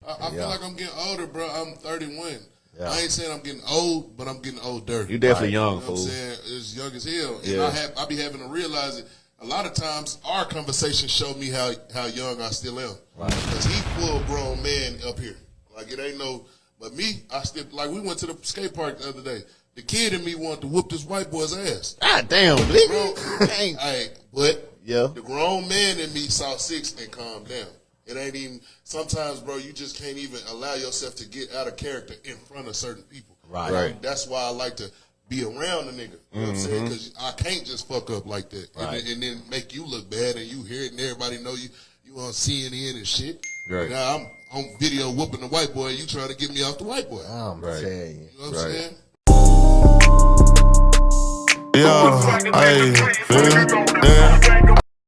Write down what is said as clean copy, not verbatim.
I feel like I'm getting older, bro. I'm 31. Yeah. I ain't saying I'm getting old, but I'm getting older. You definitely young, you know what I'm saying? It's young as hell. And I be having to realize it. A lot of times, our conversations show me how young I still am. Right. Because he full grown man up here. Like, it ain't no, but me, I still, like, we went to the skate park the other day. The kid in me wanted to whoop this white boy's ass. God damn, nigga. But the grown man in me saw 6 and calmed down. It ain't even, sometimes, bro, you just can't even allow yourself to get out of character in front of certain people. Right. That's why I like to be around the nigga. You know what I'm saying? Because I can't just fuck up like that. Right. And then make you look bad and you hear it and everybody know you on CNN and shit. Right. Now I'm on video whooping the white boy and you trying to get me off the white boy. I'm saying. You know what I'm saying? Yeah, hey, yeah.